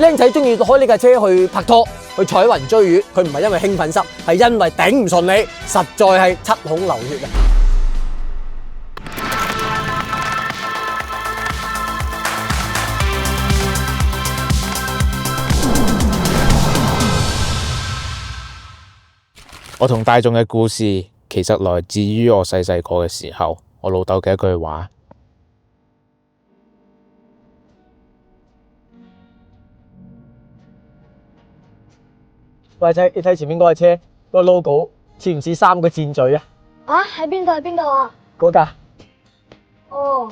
僆仔中意開呢架車去拍拖、去彩雲追月，佢唔係因為興奮濕，係因為頂唔順你，實在係七孔流血啊！我同大眾嘅故事，其實來自於我細細個嘅時候，我老豆嘅一句話。喂仔，你睇前面嗰架車，嗰個 logo 似唔似3個箭嘴啊？啊，喺邊度？喺邊度啊？嗰架。哦，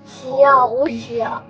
似啊，好似啊。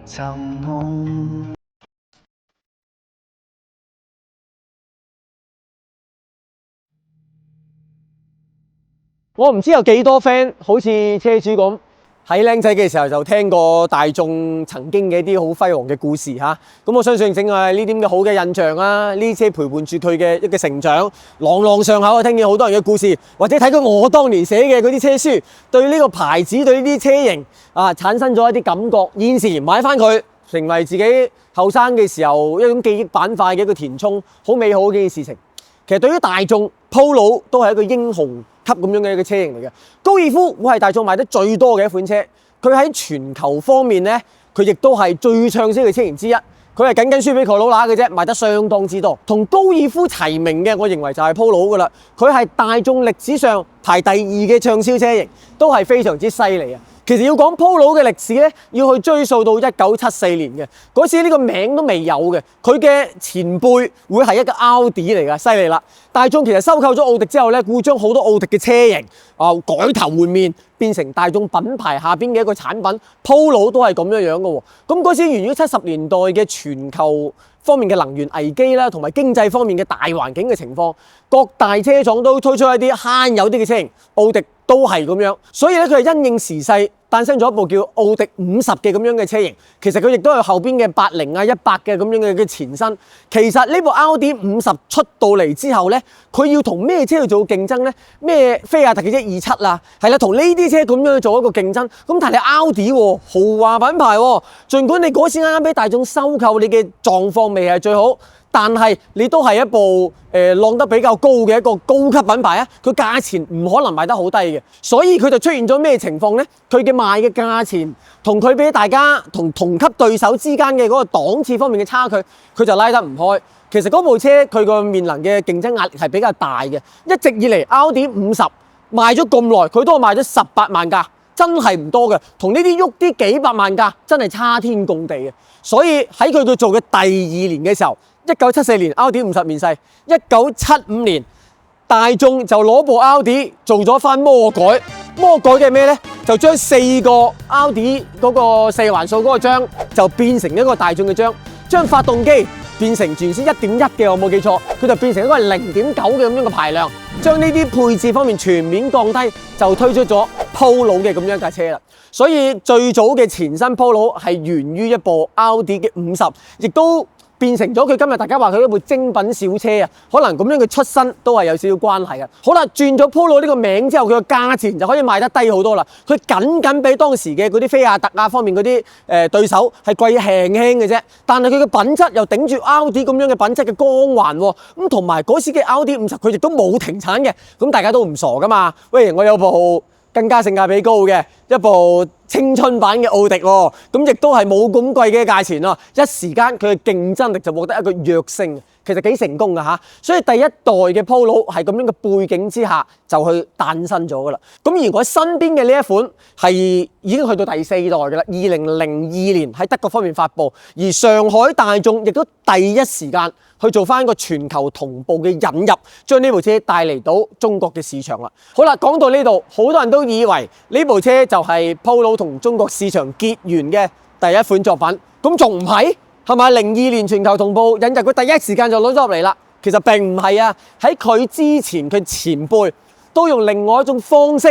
我唔知有幾多 friend 好似車主咁，喺僆仔嘅時候就聽過大眾曾經嘅一啲好輝煌嘅故事嚇。咁我相信正係呢啲咁嘅好嘅印象啦。呢啲車陪伴住佢嘅一個成長，朗朗上口啊！聽見好多人嘅故事，或者睇過我當年寫嘅嗰啲車書，對呢個牌子、對呢啲車型啊產生咗一啲感覺。現時買翻佢，成為自己後生嘅時候一種記憶板塊嘅一個填充，好美好嘅一件事情。其實對於大眾 Polo 都係一個英雄級咁樣嘅一個車型嚟嘅。高爾夫會係大眾賣得最多嘅一款車，佢喺全球方面咧，佢亦都係最暢銷嘅車型之一。佢係僅輸俾 Corolla 嘅啫，賣得相當之多。同高爾夫齊名嘅，我認為就係 Polo 噶啦。佢係大眾歷史上排第2嘅暢銷車型，都係非常之犀利啊！其實要講 Polo 嘅歷史咧，要去追溯到1974年嘅嗰時，呢個名都未有嘅。佢嘅前輩會係一個奧迪嚟㗎，犀利啦！大眾其實收購咗奧迪之後咧，會將好多奧迪嘅車型改頭換面，變成大眾品牌下邊嘅一個產品。Polo 都係咁樣樣嘅喎。咁嗰時源於70年代嘅全球方面嘅能源危機啦，同埋經濟方面嘅大環境嘅情況，各大車廠都推出一啲慳油啲嘅車型，奧迪都係咁樣，所以咧佢係因應時勢誕生咗一部叫奧迪50嘅咁樣嘅車型。其實佢亦都係後邊嘅80啊、100嘅咁樣嘅前身。其實呢部奧迪50出到嚟之後咧，佢要同咩車去做競爭咧？咩菲亞特嘅127啊，係啦，同呢啲車咁樣去做一個競爭。咁但係你奧迪喎，豪華品牌喎，儘管你嗰時啱啱俾大眾收購，你嘅狀況未係最好，但係你都係一部浪得比較高嘅一個高級品牌啊！佢價錢唔可能賣得好低嘅，所以佢就出現咗咩情況呢？佢嘅賣嘅價錢同佢俾大家同級對手之間嘅嗰個檔次方面嘅差距，佢就拉得唔開。其實嗰部車佢個面臨嘅競爭壓力係比較大嘅。一直以嚟奧迪50賣咗咁耐，佢都係賣咗18萬架，真係唔多嘅。同呢啲喐啲幾百萬架真係差天共地嘅。所以喺佢做嘅第2年嘅時候，1974年奧迪50面世，1975年大眾就攞部奧迪做咗翻魔改。魔改嘅咩呢？就將4個奧迪嗰個4環數嗰個章就變成一個大眾嘅章，將發動機變成原先1.1嘅，我冇記錯，佢就變成一個0.9嘅咁樣嘅排量，將呢啲配置方面全面降低，就推出咗 Polo 嘅咁樣架車啦。所以最早嘅前身 Polo 係源於一部奧迪嘅50，亦都變成咗佢今日大家話佢一部精品小車啊，可能咁樣嘅出身都係有少少關係嘅。好啦，轉咗 Polo 呢個名之後，佢嘅價錢就可以賣得低好多啦。佢僅比當時嘅嗰啲菲亞特啊方面嗰啲對手係貴輕輕嘅啫，但係佢嘅品質又頂住奧迪咁樣嘅品質嘅光環喎。咁同埋嗰時嘅奧迪50佢亦都冇停產嘅，咁大家都唔傻噶嘛。喂，我有部更加性價比高嘅一部青春版嘅奧迪喎，咁亦都係冇咁貴嘅價錢咯。一時間佢嘅競爭力就獲得一個躍升，其實幾成功㗎嚇。所以第一代嘅 Polo 係咁樣嘅背景之下就去誕生咗㗎啦。咁而我身邊嘅呢一款係已經去到第4代㗎啦，2002年喺德國方面發布，而上海大眾亦都第一時間去做翻一個全球同步嘅引入，將呢部車帶嚟到中國嘅市場啦。好啦，講到呢度，好多人都以為呢部車就係 Polo 同中國市場結緣嘅第一款作品，咁仲唔係？係咪02年全球同步引入，佢第一時間就攞咗入嚟啦？其實並唔係啊，喺佢之前，佢前輩都用另外一種方式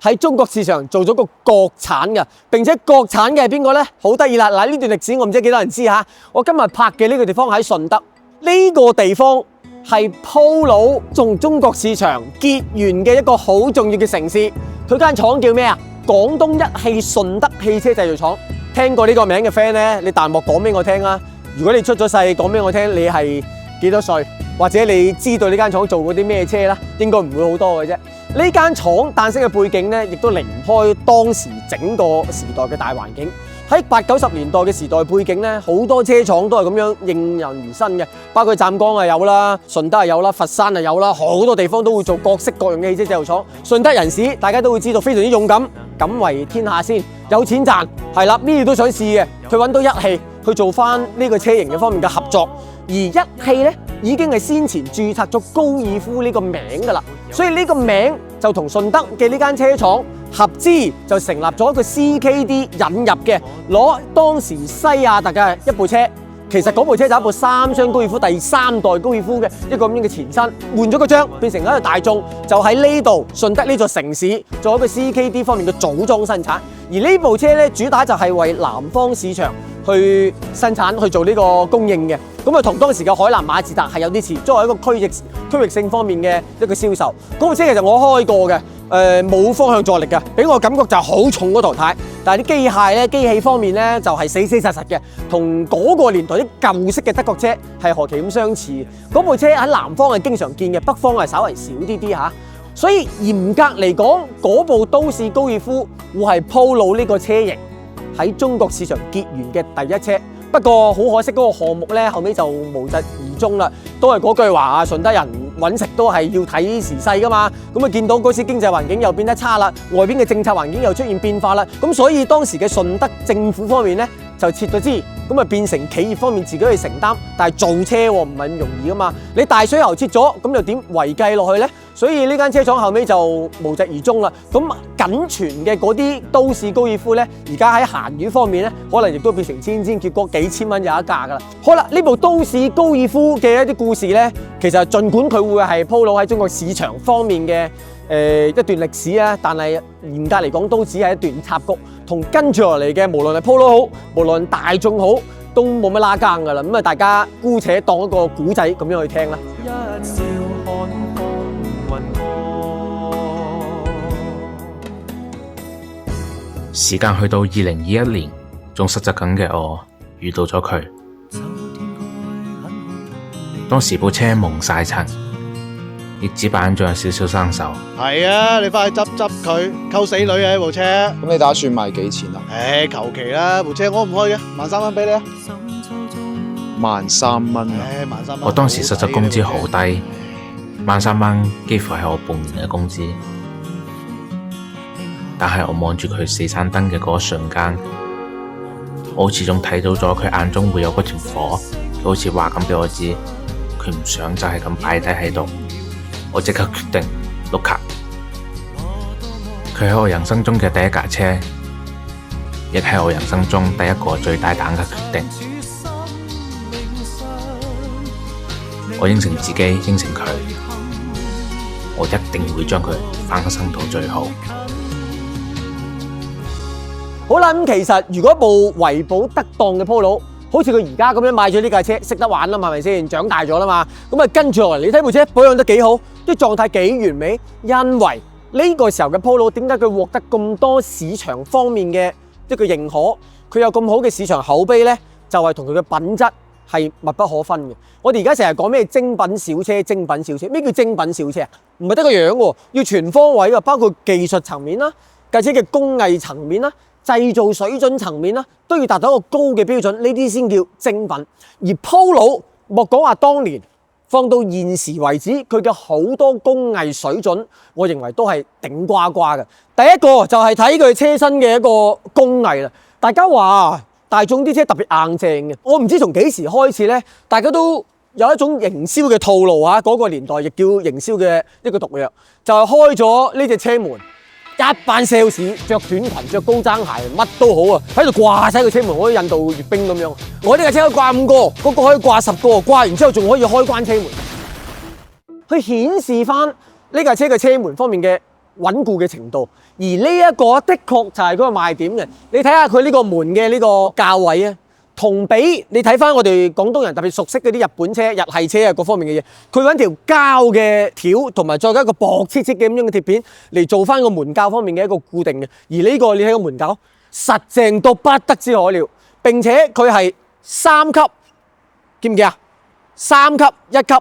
喺中國市場做咗個國產嘅，並且國產嘅係邊個呢？好得意啦！嗱，呢段歷史我唔知幾多人知嚇。我今日拍嘅呢個地方喺順德，呢個地方係 Polo 同中國市場結緣嘅一個好重要嘅城市。佢間廠叫咩啊？廣東一汽順德汽車製造廠。聽過呢個名嘅 friend 咧，你彈幕講俾我聽啊！如果你出咗世，講俾我聽你係幾多歲，或者你知道呢間廠做過啲咩車啦，應該唔會好多嘅啫。呢間廠誕生嘅背景咧，亦都離唔開當時整個時代嘅大環境。喺80、90年代嘅時代背景咧，好多車廠都係咁樣應運而生嘅，包括湛江係有啦，順德係有啦，佛山係有啦，好多地方都會做各式各樣嘅汽車製造廠。順德人士大家都會知道非常之勇敢，敢為天下先，有錢賺，係啦，咩都想試嘅。佢揾到一汽去做翻呢個車型嘅方面嘅合作，而一汽咧已經係先前註冊咗高爾夫呢個名㗎啦，所以呢個名就同順德嘅呢間車廠合資就成立咗一個 CKD 引入嘅，攞當時西亞特嘅一部車，其實嗰部車就係一部3廂高爾夫第3代高爾夫嘅一個咁樣嘅前身，換咗個章變成一個大眾，就喺呢度順德呢座城市做一個 CKD 方面嘅組裝生產，而呢部車咧主打就係為南方市場去生產去做呢個供應嘅，咁啊同當時嘅海南馬自達係有啲似，作為一個區域性方面嘅一個銷售。嗰部車其實我開過嘅。冇方向助力嘅，俾我感覺就係好重嗰台軚，但係啲機械咧、機器方面咧就係死死實實嘅，同嗰個年代啲舊式嘅德國車係何其咁相似。嗰部車喺南方係經常見嘅，北方係稍為少啲嚇。所以嚴格嚟講，嗰部都市高爾夫會係 Polo 呢個車型喺中國市場結緣嘅第一車。不過好可惜，嗰個項目咧後尾就無疾而終啦。都係嗰句話啊，順德人揾食都係要睇時勢噶嘛。咁啊見到嗰時經濟環境又變得差啦，外邊嘅政策環境又出現變化啦。咁所以當時嘅順德政府方面咧就撤咗資，咁啊變成企業方面自己去承擔。但係做車喎唔係咁容易噶嘛，你大水喉撤咗，咁又點維繼落去咧？所以呢間車廠後尾就無疾而終啦。咁僅存嘅嗰啲都市高爾夫咧，而家喺閒魚方面咧，可能亦都變成千結果幾千蚊有一架噶啦。好啦，呢部都市高爾夫嘅一啲故事咧，其實儘管佢會係鋪路喺中國市場方面嘅一段歷史啊，但係嚴格嚟講都只係一段插曲，同跟住落嚟嘅無論係Polo好，無論大眾好，都冇乜拉更噶啦。咁啊，大家姑且當一個古仔咁樣去聽啦。一笑看風雲過。時間去到2021年，仲實習緊嘅我遇到咗佢。當時部車蒙晒塵，翼子板仲有少少生鏽。係啊，你翻去執佢，溝死女啊！呢部車。咁你打算賣幾錢啊？求其啦，部車我唔開嘅，13,000蚊俾你啊。13,000蚊。13,000蚊。我當時實習工資好低，13,000蚊幾乎係我半年嘅工資。但係我望住佢死盞燈嘅嗰一瞬間，我好似仲睇到咗佢眼中會有嗰團火，佢好似話咁俾我知，佢唔想就係咁擺低喺度。我即刻決定碌卡。佢係我人生中嘅第一架車，亦係我人生中第一個最大膽嘅決定。我應承自己，應承佢，我一定會將佢翻身到最好。好啦，咁其實如果部維保得當嘅Polo，好似佢而家咁樣買咗呢架車，識得玩啦嘛，係咪先？長大咗啦嘛，咁啊跟住落嚟，你睇部車保養得幾好，啲狀態幾完美。因為呢個時候嘅Polo點解佢獲得咁多市場方面嘅一個認可，佢有咁好嘅市場口碑咧，就係同佢嘅品質係密不可分嘅。我哋而家成日講咩精品小車，精品小車，咩叫精品小車啊？唔係得個樣喎，要全方位嘅，包括技術層面啦，架車嘅工藝層面啦。製造水準層面啦，都要達到一個高嘅標準，呢啲先叫精品。而Polo莫講話當年，放到現時為止，佢嘅好多工藝水準，我認為都係頂呱呱嘅。第一個就係睇佢車身嘅一個工藝啦。大家話大眾啲車特別硬淨嘅，我唔知從幾時開始咧，大家都有一種營銷嘅套路啊。嗰個年代亦叫營銷嘅一個毒藥，就係開咗呢隻車門。一班 sales 着短裙、着高踭鞋，乜都好啊，喺度掛晒個車門，好似印度閱兵咁樣。我呢架車可以掛5個，嗰個可以掛10個，掛完之後仲可以開關車門，去顯示翻呢架車嘅車門方面嘅穩固嘅程度。而呢一個的確就係嗰個賣點嘅。你睇下佢呢個門嘅呢個價位啊，同比你睇翻我哋廣東人特別熟悉嗰啲日本車、日系車啊各方面嘅嘢，佢揾條膠嘅條同埋再加一個薄切切嘅咁樣嘅鐵片嚟做翻個門鉸方面嘅一個固定嘅。而呢個你睇個門鉸實淨到不得之可料，並且佢係3級記唔記啊？3級、1級、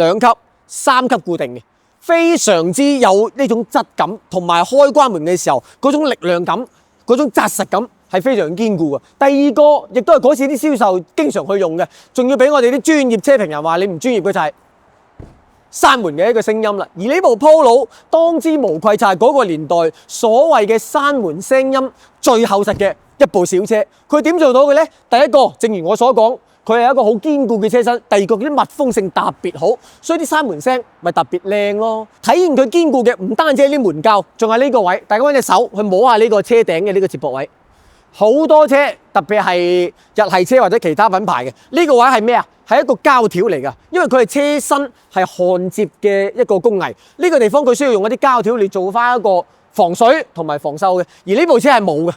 2級、3級固定嘅，非常之有呢種質感，同埋開關門嘅時候嗰種力量感、嗰種紮實感係非常堅固嘅。第二個亦都係嗰次啲銷售經常去用嘅，仲要俾我哋啲專業車評人話你唔專業嘅就係閂門嘅一個聲音啦。而呢部 Polo 當之無愧就係嗰個年代所謂嘅閂門聲音最厚實嘅一部小車。佢點做到嘅呢？第一個，正如我所講，佢係一個好堅固嘅車身；第二個，啲密封性特別好，所以啲閂門聲咪特別靚咯。體現佢堅固嘅唔單止係啲門膠，仲係呢個位。大家揾隻手去摸下呢個車頂嘅呢個接駁位。好多車特別係日系車或者其他品牌嘅呢個位係咩啊？係一個膠條嚟㗎，因為佢係車身係焊接嘅一個工藝。呢個地方佢需要用一啲膠條嚟做翻一個防水同埋防鏽嘅，而呢部車係冇嘅。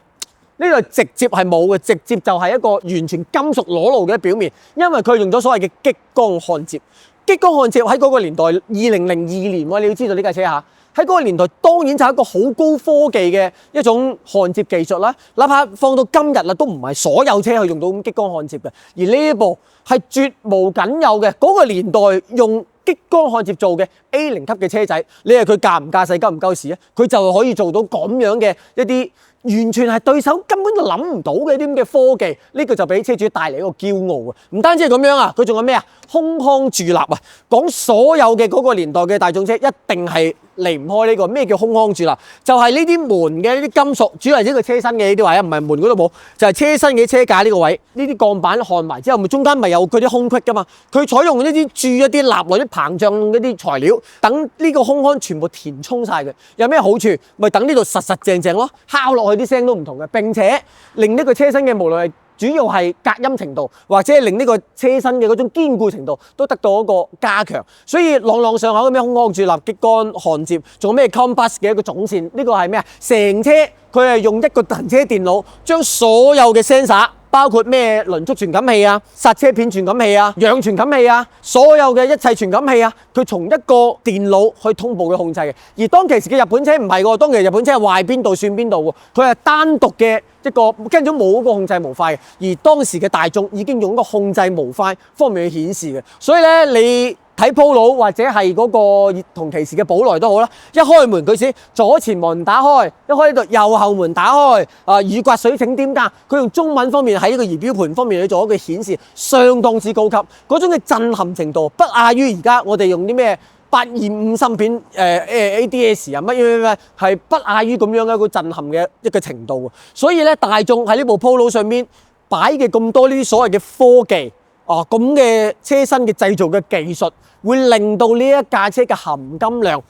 呢度直接係冇嘅，直接就係一個完全金屬裸露嘅表面，因為佢用咗所謂嘅激光焊接。激光焊接喺嗰個年代，2002年喎，你要知道呢架車嚇，喺嗰個年代當然就係一個好高科技嘅一種焊接技術啦。哪怕放到今日啦，都唔係所有車去用到咁激光焊接嘅，而呢一部係絕無僅有嘅。嗰個年代用激光焊接做嘅 A0 級嘅車仔，你係佢駕唔駕駛夠唔夠時啊？佢就可以做到咁樣嘅一啲完全係對手根本就諗唔到嘅一啲咁嘅科技，呢個就俾車主帶嚟一個驕傲啊！唔單止係咁樣啊，佢仲有咩啊？空腔蛀立啊！講所有嘅嗰個年代嘅大眾車，一定係離唔開呢個咩叫空腔蛀立？就係呢啲門嘅呢啲金屬，主要係呢個車身嘅呢啲位啊，唔係門嗰度冇，就係車身嘅車架呢個位，呢啲鋼板焊埋之後，咪中間咪有佢啲空隙噶嘛？佢採用呢啲注一啲蠟或者膨脹一啲材料，等呢個空腔全部填充晒嘅。有咩好處？咪等呢度實實淨淨咯，敲落去啲聲都唔同嘅，並且令呢個車身嘅無論係主要係隔音程度，或者係令呢個車身嘅嗰種堅固程度都得到一個加強。所以朗朗上口嘅咩空腔蛀立、激光焊接，仲有咩 Combus 嘅一個總線，呢個係咩啊？成車佢係用一個行車電腦將所有嘅 sensor，包括咩輪速傳感器啊、剎車片傳感器啊、氧傳感器啊，所有嘅一切傳感器啊，佢從一個電腦去通報嘅控制嘅。而當其時嘅日本車唔係喎，當其時日本車係壞邊度算邊度喎，佢係單獨嘅一個跟咗冇嗰個控制模塊嘅。而當時嘅大眾已經用個控制模塊方面去顯示嘅，所以咧你睇 Polo 或者係嗰個同其時嘅寶來都好啦，一開門佢寫左前門打開，一開呢度右後門打開，雨刮水請添加，佢用中文方面喺呢個儀表盤方面去做一個顯示，相當之高級，嗰種嘅震撼程度不亞於而家我哋用啲咩825芯片ADS 啊乜係不亞於咁樣嘅一個震撼嘅一個程度。所以咧大眾喺呢部 Polo 上面擺嘅咁多呢啲所謂嘅科技。咁嘅車身嘅製造嘅技術，會令到呢一架車嘅含金量，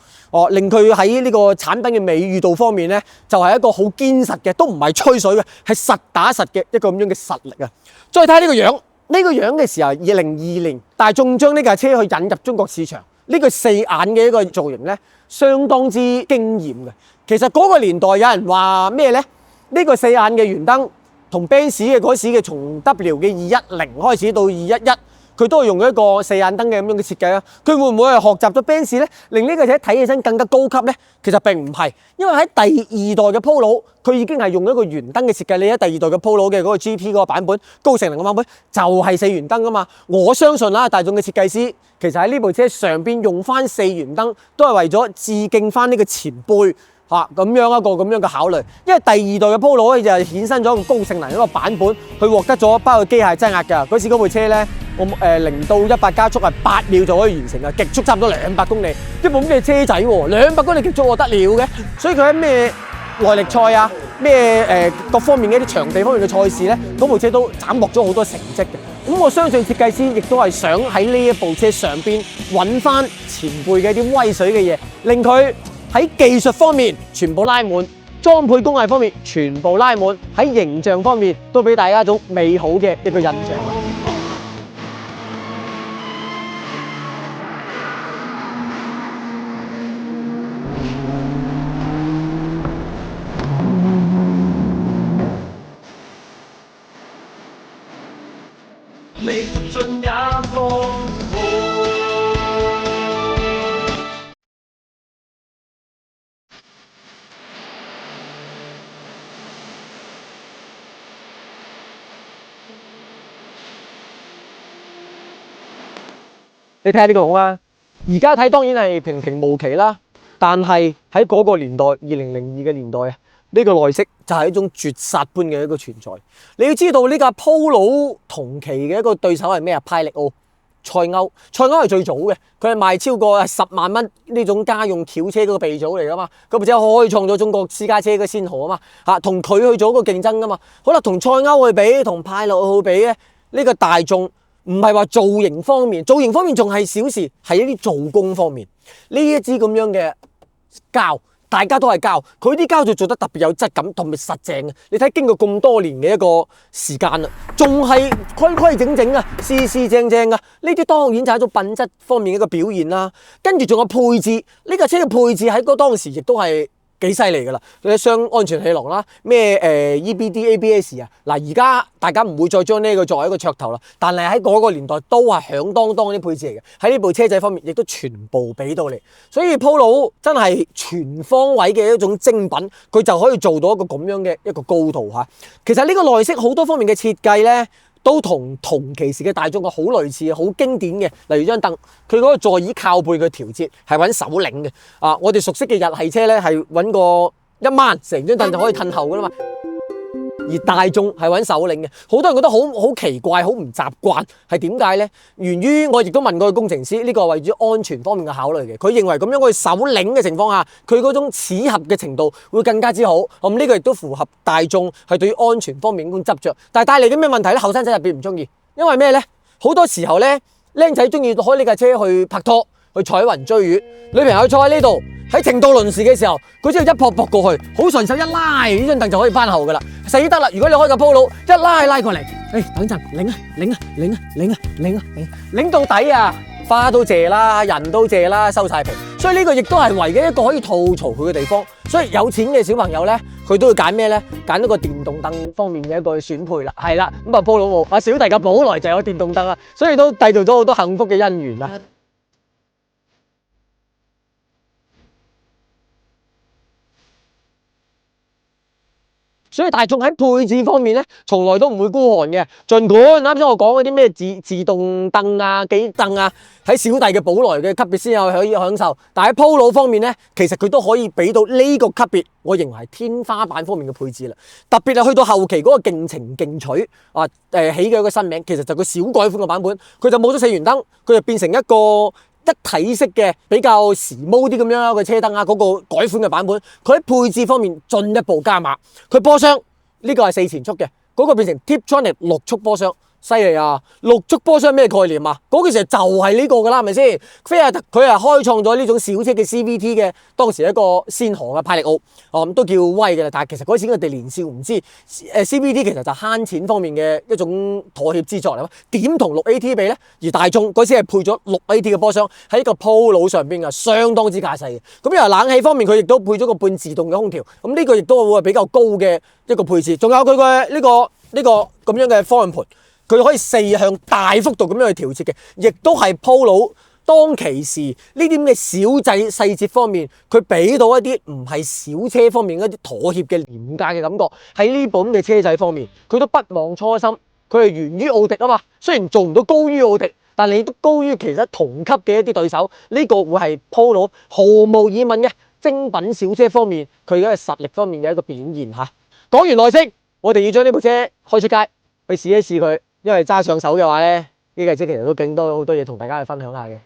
令佢喺呢個產品嘅美譽度方面咧，就係一個好堅實嘅，都唔係吹水嘅，係實打實嘅一個咁樣嘅實力啊！再睇呢個樣，呢個樣嘅時候，2022年大眾將呢架車去引入中國市場，呢個4眼嘅一個造型咧，相當之驚豔嘅。其實嗰個年代有人話咩咧？呢個4眼嘅圓燈。同 Benz 嘅嗰時嘅從 W 嘅210開始到211，佢都係用一個4眼燈嘅咁樣嘅設計啊。佢會唔會係學習咗 Benz 咧，令呢個車睇起身更加高級咧？其實並唔係，因為喺第二代嘅 Polo，佢已經係用一個圓燈嘅設計。你喺第二代嘅 Polo 嘅嗰個 GP 嗰個版本，高性能嘅版本就係4圓燈噶嘛。我相信啦，大眾嘅設計師其實喺呢部車上邊用翻4圓燈，都係為咗致敬翻呢個前輩。咁樣一個咁樣嘅考慮，因為第二代嘅 Polo 咧就係衍生咗一個高性能一個版本，佢獲得咗包括機械增壓㗎。嗰時嗰部車咧，我0到100加速係8秒就可以完成嘅，極速差唔多200公里，一部咩車仔喎，200公里極速我得了嘅。所以佢喺咩耐力賽啊，咩各方面嘅一啲場地方面嘅賽事咧，嗰部車都斬獲咗好多成績嘅。咁我相信設計師亦都係想喺呢一部車上邊揾翻前輩嘅一啲威水嘅嘢，令佢喺技術方面全部拉滿，裝配工藝方面全部拉滿，喺形象方面都俾大家一種美好嘅一個印象。歷盡也豐富。你睇下呢個龍啊，而家睇當然係平平無奇啦，但係喺嗰個年代，2002嘅年代啊，呢個內飾就係一種絕殺般嘅一個存在。你要知道呢架 Polo 同期嘅一個對手係咩啊？派力奧。賽歐係最早嘅，佢係賣超過10萬蚊呢種家用轎車嗰個鼻祖嚟噶嘛，咁而且開創咗中國私家車嘅先河啊嘛，同佢去做一個競爭噶嘛。好啦，同賽歐去比，同派樂去比咧，呢個大眾唔係話造型方面仲係小事，係一啲做工方面，呢一支咁樣嘅膠。大家都係膠，佢啲膠就做得特別有質感同埋實淨嘅。你睇經過咁多年嘅一個時間啦，仲係規整整啊，四正正啊。呢啲當然就係一種品質方面嘅一個表現啦。跟住仲有配置，呢架車嘅配置喺嗰當時亦都係幾犀利噶啦。你雙安全氣囊啦，咩EBD ABS 啊，嗱而家大家唔會再將呢個作為一個噱頭啦。但係喺嗰個年代都係響當當啲配置嚟嘅，喺呢部車仔方面亦都全部俾到你。所以 Polo 真係全方位嘅一種精品，佢就可以做到一個咁樣嘅一個高度嚇。其實呢個內飾好多方面嘅設計咧，都同期時嘅大眾個好類似，好經典嘅。例如張凳，佢嗰個座椅靠背嘅調節係揾手擰嘅。我哋熟悉嘅日系車咧係揾個一掹成張凳就可以褪後噶啦嘛。而大眾係揾手擰嘅，好多人覺得好奇怪，好唔習慣，係點解呢？源於我亦都問過工程師，呢個係為咗安全方面嘅考慮嘅。佢認為咁樣可以手擰嘅情況下，佢嗰種齒合嘅程度會更加之好。咁呢個亦都符合大眾係對於安全方面咁執着。但係帶嚟嘅咩問題呢？後生仔入邊唔中意，因為咩呢？好多時候呢，僆仔中意開呢架車去拍拖，去彩雲追月，女朋友坐喺呢度。喺程度輪時嘅時候，佢只要一撲過去，好順手一拉呢張凳就可以翻後噶啦，死得啦！如果你開個 Polo，一拉過嚟，等陣擰到底啊，花都謝啦，人都謝啦，收晒皮。所以呢個亦都係唯一一個可以吐槽佢嘅地方。所以有錢嘅小朋友咧，佢都會揀咩咧？揀一個電動凳方面嘅一個選配啦，係啦。咁啊 Polo 冇，小弟嘅寶來就有電動凳啦，所以都締造咗好多幸福嘅姻緣啦。所以大眾喺配置方面咧，從來都唔會孤寒嘅。儘管啱先我講嗰啲咩自動凳啊、幾凳啊，喺小弟嘅寶來嘅級別先有可以享受，但喺 Polo 方面咧，其實佢都可以俾到呢個級別，我認為係天花板方面嘅配置啦。特別係去到後期嗰個勁情勁取啊，起嘅一個新名，其實就個小改款嘅版本，佢就冇咗四元燈，佢就變成一個一體式嘅比較時髦啲咁樣嘅車燈啊，嗰個改款嘅版本，佢喺配置方面進一步加碼。佢波箱呢個係4前速嘅，嗰個變成 Tiptronic 6速波箱，犀利啊！6速波箱咩概念啊？嗰個時候就係呢個噶啦，係咪先？菲亞特佢係開創咗呢種小車嘅 CVT 嘅當時一個先河嘅派力奧，咁都叫威嘅啦。但係其實嗰時我哋年少唔知，CVT 其實就慳錢方面嘅一種妥協之作嚟咯。點同6AT 比咧？而大眾嗰時係配咗6AT 嘅波箱喺個 Polo 上邊啊，相當之架勢嘅。咁由冷氣方面，佢亦都配咗個半自動嘅空調，咁呢個亦都會係比較高嘅一個配置。仲有佢嘅呢個咁樣嘅方向盤。佢可以4向大幅度咁樣去調節嘅，亦都係 Polo 當其時呢啲咁嘅小細節方面，佢俾到一啲唔係小車方面一啲妥協嘅廉價嘅感覺。喺呢部咁嘅車仔方面，佢都不忘初心，佢係源於奧迪啊嘛。雖然做唔到高於奧迪，但你都高於其實同級嘅一啲對手。呢個會係 Polo 毫無疑問嘅精品小車方面佢嘅實力方面嘅一個表現嚇。講完內飾，我哋要將呢部車開出街去試一試佢。因為揸上手嘅話咧，呢架車其實都更多好多嘢同大家去分享下嘅。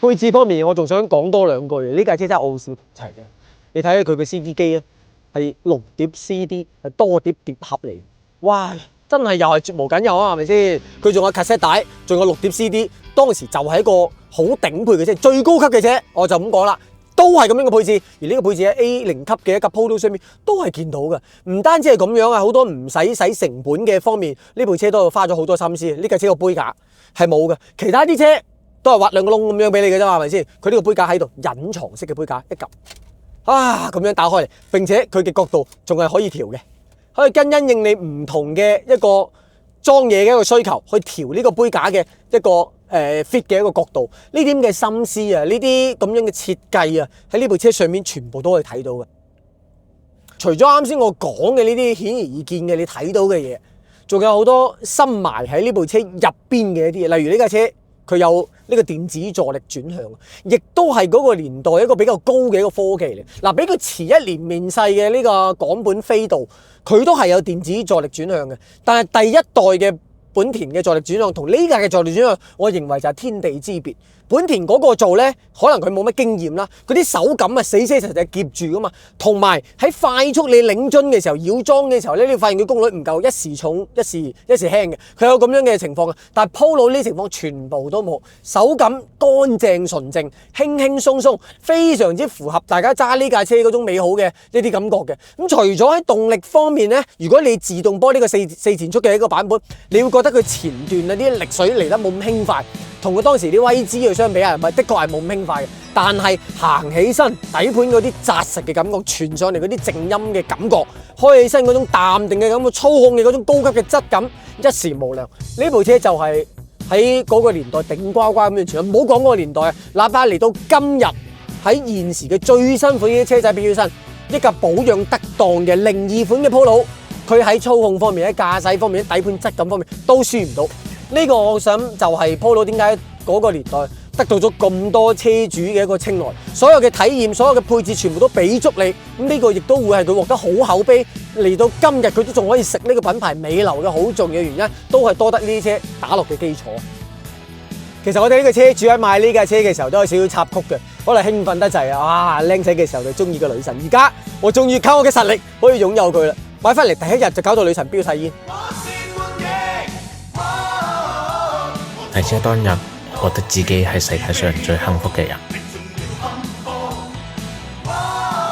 配置方面，我仲想講多兩句。呢架車真係傲視齊嘅。你睇下佢嘅 CD 機啊，係6碟 CD， 係多碟碟盒嚟。哇，真係又係絕無僅有啊，係咪先？佢仲有 cassette 帶，仲有6碟 CD。當時就係一個好頂配嘅車，最高級嘅車，我就咁講啦，都係咁樣嘅配置。而呢個配置喺 A0 級嘅一架 Polo 上面都係見到嘅。唔單止係咁樣啊，好多唔使成本嘅方面，呢部車都花咗好多心思。呢架車個杯架係冇嘅，其他啲車都係挖兩個窿咁樣俾你嘅啫嘛，係咪先？佢呢個杯架喺度，隱藏式嘅杯架，一撳。咁樣打開嚟，並且佢嘅角度仲係可以調嘅，可以因應你唔同嘅一個裝嘢嘅一個需求，去調呢個杯架嘅一個fit 嘅一個角度。呢啲咁嘅心思啊，呢啲咁樣嘅設計啊，喺呢部車上面全部都可以睇到嘅。除咗啱先我講嘅呢啲顯而易見嘅你睇到嘅嘢，仲有好多深埋喺呢部車入邊嘅一啲嘢，例如呢架車佢有呢個電子助力轉向，亦都係嗰個年代一個比較高嘅一個科技嚟。嗱，比佢遲一年面世嘅呢個港本飛度，佢都係有電子助力轉向嘅，但係第一代嘅本田嘅助力轉向同呢架嘅助力轉向，我認為就係天地之別。本田嗰個做呢，可能佢冇乜經驗啦，嗰啲手感啊死死實實夾住噶嘛，同埋喺快速你領樽嘅時候、繞裝嘅時候呢，你發現佢功率唔夠，一時重一時輕嘅，佢有咁樣嘅情況嘅。但係 Polo 呢啲情況全部都冇，手感乾淨純正，輕輕鬆鬆，非常之符合大家揸呢架車嗰種美好嘅呢啲感覺嘅。咁除咗喺動力方面呢，如果你自動波呢個四前速嘅一個版本，你會覺得佢前段啊啲力水嚟得冇咁輕快。同佢當時啲威姿去相比啊，的確係冇咁輕快嘅。但係行起身底盤嗰啲紮實嘅感覺，傳上嚟嗰啲靜音嘅感覺，開起身嗰種淡定嘅感覺，操控嘅嗰種高級嘅質感，一時無兩。呢部車就係喺嗰個年代頂呱呱咁樣傳。唔好講嗰個年代啊，哪怕嚟到今日喺現時嘅最新款嘅車仔表身，一架保養得當嘅02款嘅 Polo，佢喺操控方面、喺駕駛方面、喺底盤質感方面都輸唔到。呢個我想就係 Polo 點解嗰個年代得到咗咁多車主嘅一個青睞，所有嘅體驗、所有嘅配置全部都俾足你。咁呢個亦都會係佢獲得好口碑，嚟到今日佢都仲可以食呢個品牌尾流嘅好重要嘅原因，都係多得呢啲車打落嘅基礎。其實我哋呢個車主喺買呢架車嘅時候都有少少插曲嘅，可能興奮得滯啊！哇，靚仔嘅時候就中意個女神，而家我終於靠我嘅實力可以擁有佢啦！買翻嚟第一日就搞到女神飆晒煙。提車當日，覺得自己係世界上最幸福嘅人。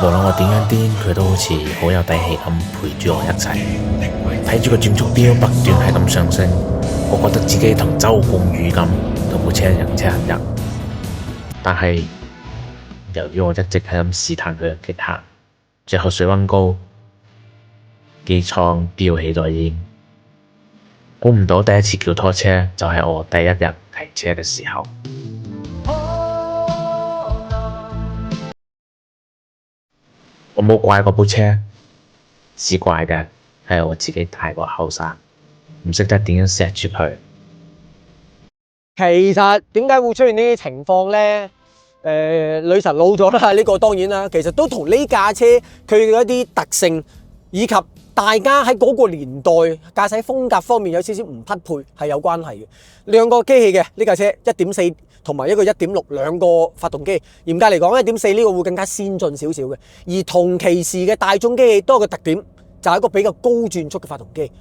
無論我點樣癲，佢都好似好有底氣咁陪住我一齊。睇住個轉速表不斷係咁上升，我覺得自己同周鳳宇咁，同部車人車人。但係由於我一直係咁試探佢嘅極限，最後水溫高，機艙飆起咗煙。估唔到第一次叫拖車就係我第一日提車嘅時候。我冇怪嗰部車，只怪嘅係我自己太過後生，唔識得點樣錫住佢。其實點解會出現呢啲情況呢？女神老咗啦，呢個當然啦，其實都同呢架車佢嘅一啲特性以及大家喺嗰個年代駕駛風格方面有少少唔匹配係有關係嘅。兩個機器嘅呢架車1.4同埋一個1.6兩個發動機，嚴格嚟講1.4呢個會更加先進少少嘅。而同期時嘅大眾機器多個特點就係一個比較高轉速嘅發動機。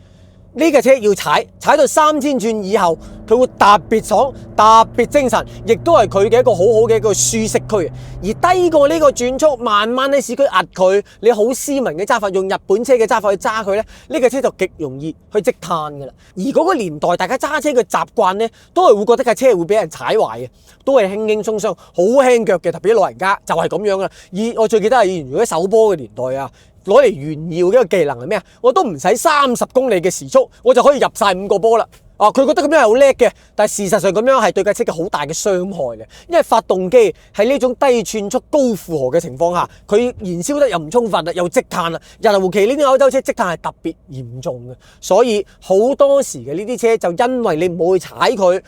呢架車要踩到3000轉以後，佢會特別爽、特別精神，亦都係佢嘅一個好好嘅一個舒適區。而低過呢個轉速，慢慢喺市區壓佢，你好斯文嘅揸法，用日本車嘅揸法去揸佢咧，呢架車就極容易去積碳噶啦。而嗰個年代，大家揸車嘅習慣咧，都係會覺得架車係會俾人踩壞嘅，都係輕輕鬆鬆、好輕腳嘅，特別啲老人家就係咁樣噶啦。而我最記得係以前如果手波嘅年代啊。攞嚟炫耀嘅一個技能係咩啊？我都唔使30公里嘅時速，我就可以入晒5個波啦。佢覺得咁樣係好叻嘅，但係事實上咁樣係對架車嘅好大嘅傷害嘅，因為發動機喺呢種低轉速高負荷嘅情況下，佢燃燒得又唔充分啦，又積碳啦。尤其呢啲歐洲車積碳係特別嚴重嘅，所以好多時嘅呢啲車就因為你唔好去踩佢，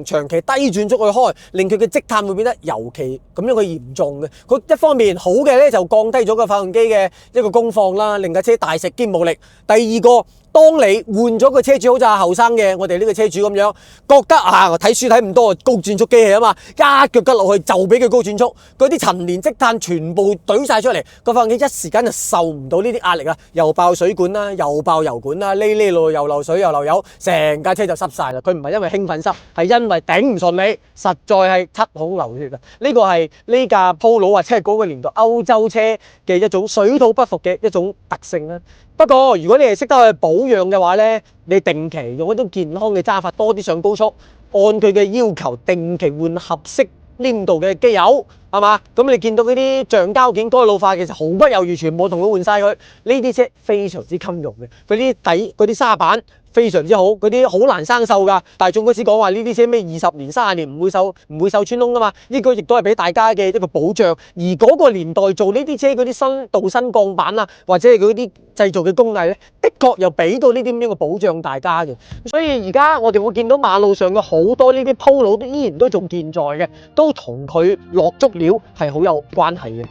長期低轉速去開，令佢嘅積碳會變得尤其咁樣嘅嚴重嘅。佢一方面好嘅咧就降低咗個發動機嘅一個功放啦，令架車大食兼冇力。第二個，當你換咗個車主，好似後生嘅我哋呢個車主咁樣，覺得我睇書睇咁多高轉速機器啊嘛，一腳吉落去就俾佢高轉速，嗰啲陳年積碳全部懟晒出嚟，個發動機一時間就受唔到呢啲壓力啊，又爆水管啦，又爆油管啦，呢路又漏水又漏油，成架車就濕晒啦。佢唔係因為興奮濕，係因為頂唔順你，實在係七孔流血啊！呢個係呢架 Polo 或者係嗰個年代歐洲車嘅一種水土不服嘅一種特性啦。不過如果你係識得去保養嘅話呢，你定期用一種健康嘅揸法，多啲上高速，按佢嘅要求定期換合適黏度嘅機油，係嘛？咁你見到嗰啲橡膠件該老化嘅，其實毫不猶豫全部同佢換晒佢。呢啲車非常之襟用嘅，嗰啲底嗰啲沙板非常之好，嗰啲好難生鏽㗎。大眾嗰時講話呢啲車咩20年、30年唔會鏽穿窿㗎嘛，呢個亦都係俾大家嘅一個保障。而嗰個年代做呢啲車嗰啲新鋼板啊，或者係嗰啲製造嘅工藝咧，的確又俾到呢啲咁樣嘅保障大家嘅。所以而家我哋會見到馬路上嘅好多呢啲 Polo 都依然都仲健在嘅，都同佢落足料係好有關係嘅。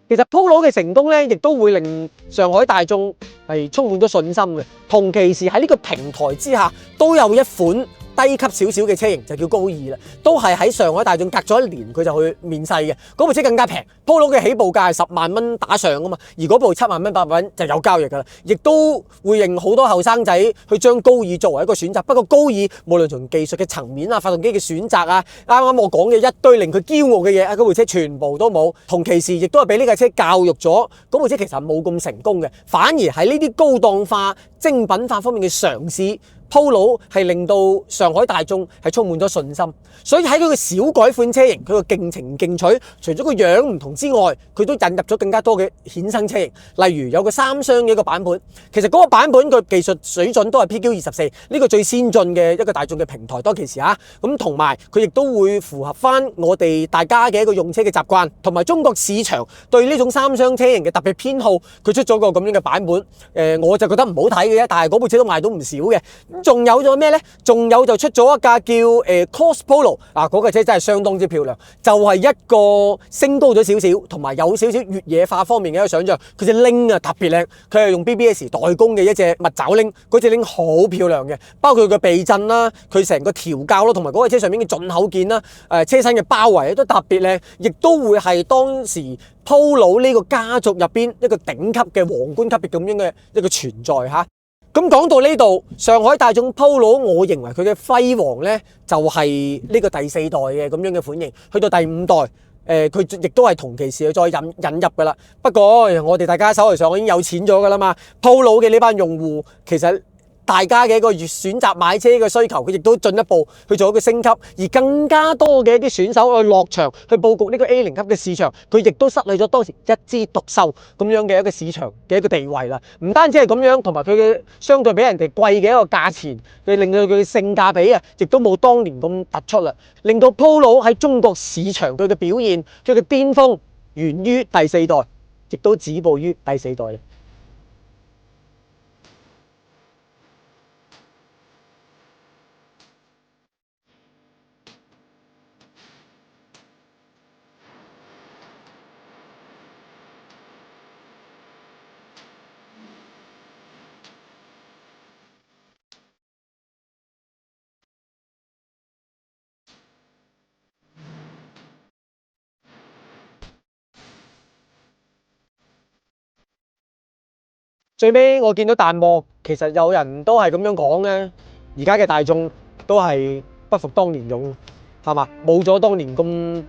其實 Polo 嘅成功咧，亦都會令上海大眾係充滿咗信心嘅。同其時喺呢個平台之下，都有一款低級少少嘅車型就叫高爾啦，都係喺上海大眾隔咗1年佢就去面世嘅。嗰部車更加平 ，Polo 嘅起步價係10萬蚊打上啊嘛，而嗰部7萬蚊、8萬蚊就有交易噶啦，亦都會令好多後生仔去將高爾作為一個選擇。不過高爾無論從技術嘅層面啊、發動機嘅選擇啊，啱啱我講嘅一堆令佢驕傲嘅嘢，嗰部車全部都冇。同其時亦都係俾呢架車教育咗，嗰部車其實冇咁成功嘅，反而喺呢啲高檔化、精品化方面嘅嘗試。Polo 係令到上海大眾係充滿咗信心，所以喺佢嘅小改款車型，佢個勁情勁取，除咗個樣唔同之外，佢都引入咗更加多嘅衍生車型，例如有個3廂嘅一個版本，其實嗰個版本佢技術水準都係 PQ24，呢個最先進嘅一個大眾嘅平台當其時啊，咁同埋佢亦都會符合翻我哋大家嘅一個用車嘅習慣，同埋中國市場對呢種3廂車型嘅特別偏好，佢出咗個咁樣嘅版本，我就覺得唔好睇嘅啫，但係嗰部車都賣到唔少嘅。仲有咗咩呢？仲有就出咗一架叫Cross Polo 啊，嗰架車真係相當之漂亮，就係一個升高咗少少，同埋有少少越野化方面嘅一個想像。佢隻鈴啊特別靚，佢係用 BBS 代工嘅一隻蜜爪鈴，嗰隻鈴好漂亮嘅，包括佢嘅避震啦，佢成個調校咯，同埋嗰架車上面嘅進口件啦，車身嘅包圍都特別靚，亦都會係當時 Polo 呢個家族入邊一個頂級嘅皇冠級別咁樣嘅一個存在嚇。咁講到呢度，上海大眾 Polo， 我認為佢嘅輝煌呢，就係呢個第4代嘅咁樣嘅款型，去到第5代，佢亦都係同期時再引入噶啦。不過我哋大家手頭上已經有錢咗噶啦嘛 ，Polo 嘅呢班用戶其實大家嘅一個選擇買車嘅需求，佢亦都進一步去做一個升級，而更加多嘅一啲選手去落場去佈局呢個 A0級嘅市場，佢亦都失去咗當時一枝獨秀咁樣嘅一個市場嘅一個地位啦。唔單止係咁樣，同埋佢嘅相對比人哋貴嘅一個價錢，佢令到佢嘅性價比啊，亦都冇當年咁突出啦，令到 Polo 喺中國市場佢嘅表現，佢嘅巔峰源於第4代，亦都止步於第4代。最尾我見到彈幕，其實有人都係咁樣講嘅，而家嘅大眾都係不復當年勇，係嘛？冇咗當年咁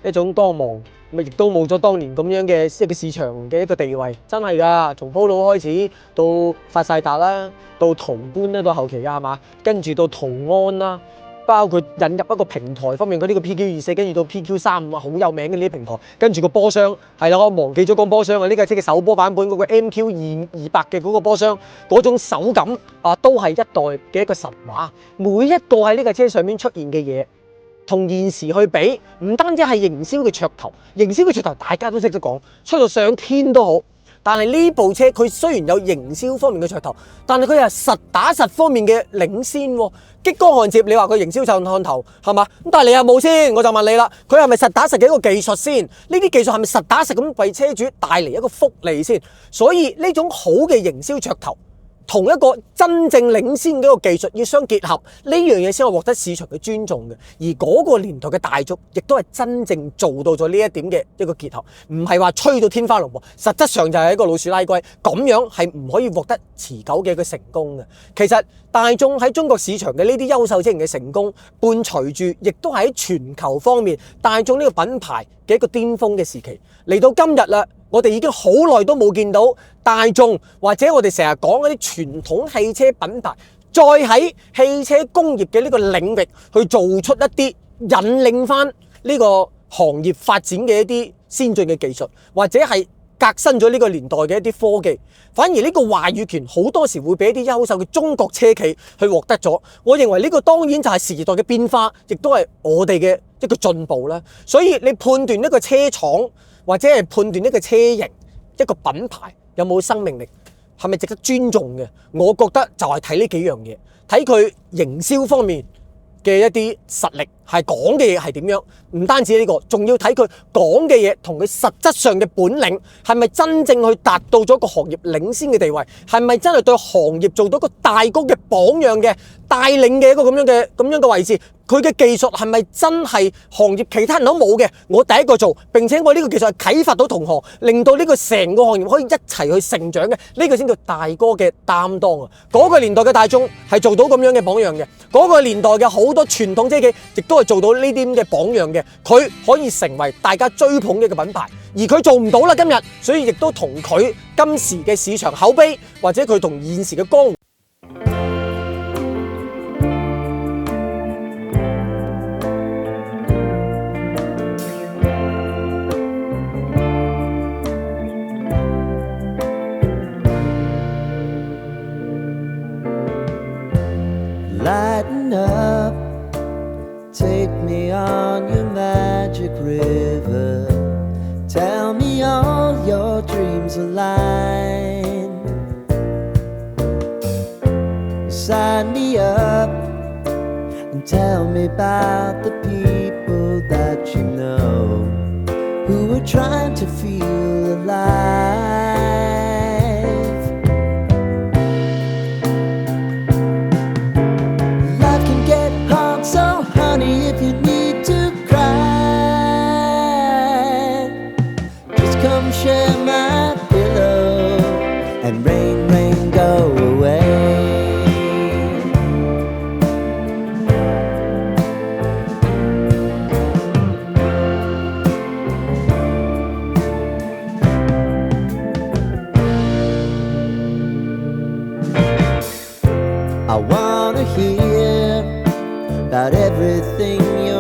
一種光芒，亦都冇咗當年咁樣嘅一個市場嘅一個地位，真係㗎。從 Polo 開始到發晒達啦，到途觀啦，到後期㗎係嘛？跟住到途安啦。包括引入一個平台方面，佢呢個 PQ24，跟住到 PQ35啊，好有名嘅呢啲平台。跟住個波箱係啦，我忘記咗講波箱啊！呢架車嘅首波版本嗰個 MQ200嘅嗰個波箱，嗰種手感啊，都係一代嘅一個神話。每一個喺呢架車上面出現嘅嘢，同現時去比，唔單止係營銷嘅噱頭，營銷嘅噱頭大家都識得講，出到上天都好。但係呢部車佢雖然有營銷方面嘅噱頭，但係佢係實打實方面嘅領先喎。激光焊接，你話佢營銷上看頭係嘛？咁但係你有冇先？我就問你啦，佢係咪實打實嘅一個技術先？呢啲技術係咪實打實咁為車主帶嚟一個福利先？所以呢種好嘅營銷噱頭，同一個真正領先嘅一個技術要相結合，呢樣嘢先可以獲得市場嘅尊重嘅。而嗰個年代嘅大眾，亦都係真正做到咗呢一點嘅一個結合，唔係話吹到天花龍鳳，實質上就係一個老鼠拉龜，咁樣係唔可以獲得持久嘅一個成功嘅。其實大眾喺中國市場嘅呢啲優秀車型嘅成功，伴隨住亦都係喺全球方面大眾呢個品牌嘅一個巔峰嘅時期。嚟到今日啦，我哋已經好耐都冇見到大眾或者我哋成日講嗰啲傳統汽車品牌，再喺汽車工業嘅呢個領域去做出一啲引領翻呢個行業發展嘅一啲先進嘅技術，或者係革新咗呢個年代嘅一啲科技，反而呢個話語權好多時會俾一啲優秀嘅中國車企去獲得咗。我認為呢個當然就係時代嘅變化，亦都係我哋嘅一個進步啦。所以你判斷一個車廠或者係判斷一個車型、一個品牌有冇生命力，係咪值得尊重嘅？我覺得就係睇呢幾樣嘢，睇佢營銷方面嘅一啲實力，係講嘅嘢係點樣？唔單止呢個，仲要睇佢講嘅嘢同佢實質上嘅本領係咪真正去達到咗個行業領先嘅地位？係咪真係對行業做到個大哥嘅榜樣嘅帶領嘅一個咁樣嘅位置？佢嘅技術係咪真係行業其他人都冇嘅？我第一個做，並且我呢個技術係啟發到同行，令到呢個成個行業可以一齊去成長嘅，呢個先叫大哥嘅擔當啊！嗰個年代嘅大眾係做到咁樣嘅榜樣嘅，嗰個年代嘅好多傳統車企亦都係做到呢啲咁嘅榜樣嘅，佢可以成為大家追捧嘅一個品牌，而佢做唔到啦今日，所以亦都同佢今時嘅市場口碑或者佢同現時嘅江湖。Lighten up, take me on your magic river. Tell me all your dreams align. Sign me up and tell me about the people that you know who are trying to feel alive. So honey, if you need to cry, just come share my pillow and rain, rain, go away. I wanna hear about everything you're